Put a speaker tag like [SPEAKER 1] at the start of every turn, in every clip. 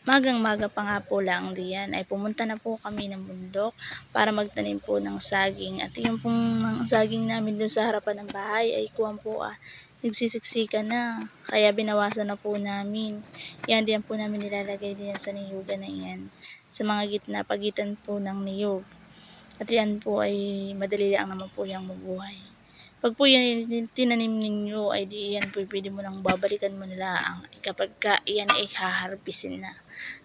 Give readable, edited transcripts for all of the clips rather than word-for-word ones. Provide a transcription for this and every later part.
[SPEAKER 1] Magang-maga pa nga po lang diyan ay pumunta na po kami ng bundok para magtanim po ng saging at yung pong mga saging namin dun sa harapan ng bahay ay kuwan po, nagsisiksikan na kaya binawasan na po namin. Yan diyan po namin nilalagay diyan sa niyugan na iyan, sa mga pagitan po ng niyog. At yan po ay madali lang naman po yang mabuhay. 'Pag po yan tinanim ninyo ay di yan po puwede mo ng babalikan mo na laang kapagka iyan ay haharbisin na.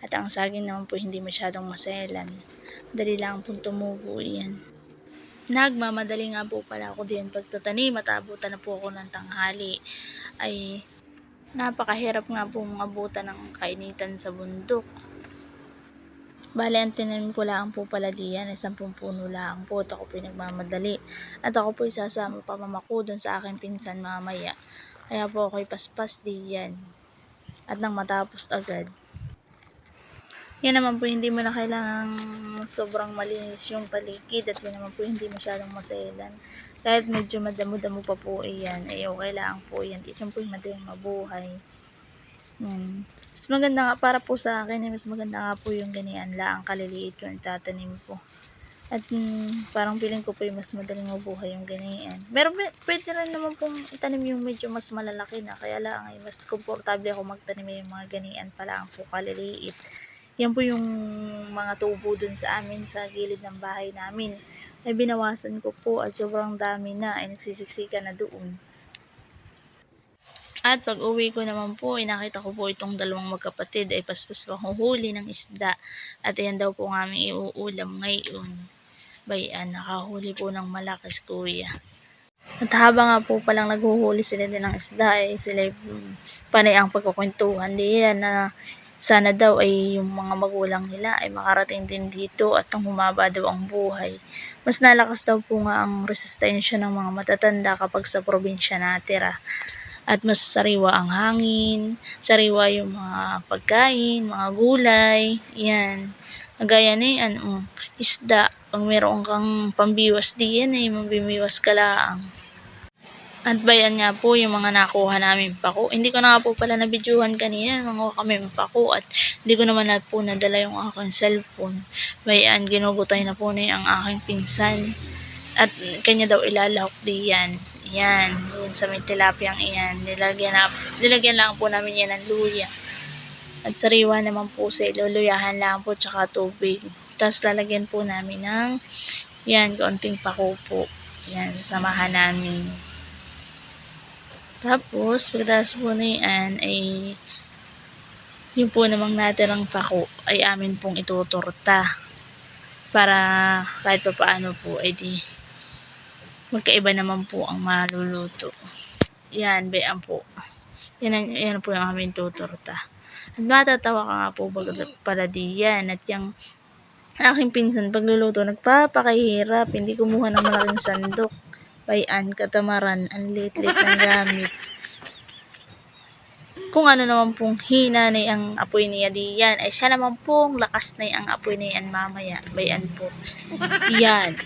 [SPEAKER 1] At ang saging naman po hindi masyadong maselan, madali lang pong tumubo iyan. Nagmamadali nga po pala ako diyan pagtatanim at aabutan na po ako ng tanghali, ay napakahirap nga pong abutan ng kainitan sa bundok. Bale ang tinanim ko lang po pala diyan ay 10 puno lang po at ako po'y nagmamadali. At ako po'y sasama pa mama ko dun sa aking pinsan mamaya. Kaya po ako'y paspas diyan at nang matapos agad. Yan naman po hindi mo na kailangang sobrang malinis yung paligid at yan naman po hindi masyadong maselan. Kahit medyo madamo-damo pa po iyan ay okay lang po yan. Yan po yung madaling mabuhay. Yan. Mas maganda nga para po sa akin, mas maganda nga po yung ganiyan lang, kaliliit yung itatanim ko. At parang feeling ko po yung mas madaling mabuhay yung ganiyan. Pero pwede rin naman pong itanim yung medyo mas malalaki na, kaya lang ay mas komportable ako magtanim yung mga ganiyan pa lang po kaliliit. Yan po yung mga tubo dun sa amin sa gilid ng bahay namin. Ay binawasan ko po at sobrang dami na ay nagsisiksikan na doon. At pag-uwi ko naman po ay nakita ko po itong dalawang magkapatid ay paspas panghuhuli ng isda at ayan daw po ang aming iuulam ngayon. Bayan, nakahuli po ng malaki si kuya. At habang nga po palang naghuhuli sila din ng isda ay sila panay ang pagkukwentuhan diyan na sana daw ay yung mga magulang nila ay makarating din dito at nang humaba daw ang buhay. Mas nalakas daw po nga ang resistensya ng mga matatanda kapag sa probinsya natira. At mas sariwa ang hangin, sariwa yung mga pagkain, mga gulay, yan. Gaya na yan, isda, pag meron kang pambiwas diyan ay mabimiwas ka lang. At bayan nga po yung mga nakuha namin pako. Hindi ko na nga po pala nabidyuhan kanina, nanguha kami ng pako at hindi ko naman na po nadala yung aking cellphone. Bayan, ginugutay na po na ang aking pinsan. At kanya daw ilalahok diyan. Yan, yun sa may tilapiyang iyan. Nilagyan lang po namin yan ng luya. At sariwa naman po sa iluluyahan lang po tsaka tubig. Tapos lalagyan po namin ng yan, kaunting pako po. Yan, samahan namin. Tapos, pagkatapos po na yan ay yung po namang natirang pako ay amin pong ituturta. Para kahit pa paano po, edi magkaiba naman po ang maluluto. Yan, bayan po. Yan po yung aming tuturta. At matatawa ka nga po pala diyan. At yung aking pinsan pagluluto, nagpapakahirap. Hindi kumuha ng malaking sandok. Bayan, katamaran, ang liit-liit ng gamit. Kung ano naman pong hina na ang apoy niya diyan, ay siya naman pong lakas na ang apoy na yan mamaya. Bayan po. Yan.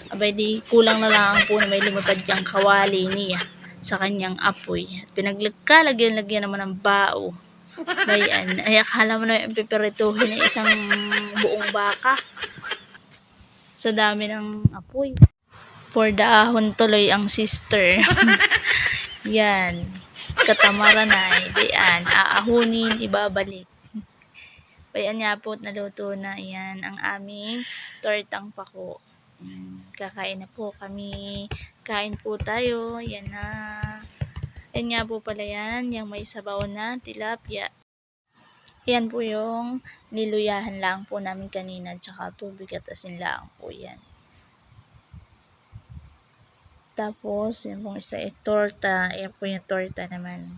[SPEAKER 1] Abay di kulang na lang po na may lumipad yung kawali niya sa kanyang apoy. Lagyan naman ng bao. Bayan, ay akala mo na yung piperituhin ng isang buong baka. Sa dami ng apoy. For dahon tuloy ang sister. Yan. Katamaran ay, bayan, aahunin, ibabalik. Bayan nga po, naluto na yan ang aming tortang pako. Kakain na po kami. Kain po tayo. Yan na. Yan nga po pala yan. Yung may sabaw na tilapia. Yan po yung niluyahan lang po namin kanina. Tsaka tubig at asin lang po yan. Tapos, yan pong isa ay torta. Yan po yung torta naman.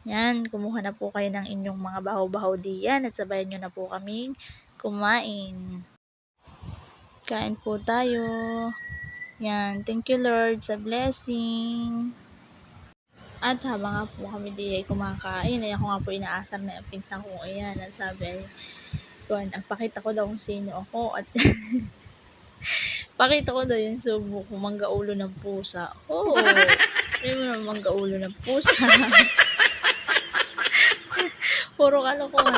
[SPEAKER 1] Yan, kumuha na po kayo ng inyong mga bahaw-bahaw diyan at sabayan nyo na po kaming kumain. Kain po tayo. Yan, thank you Lord sa blessing. At habang nga po kami di ay kumakain, ay ako nga po inaasar na ang pinsan ko ayan. At sabi ay, pakita ko daw kung sino ako at pakita ko daw yung subo ko, manggaulo ng pusa. Oo, hindi mo naman manggaulo ng pusa. Puro kalokohan.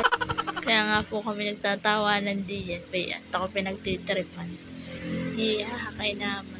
[SPEAKER 1] Kaya Kaya nga po kami nagtatawanan diyan, at ako pinagtitripan. Ihahakay naman.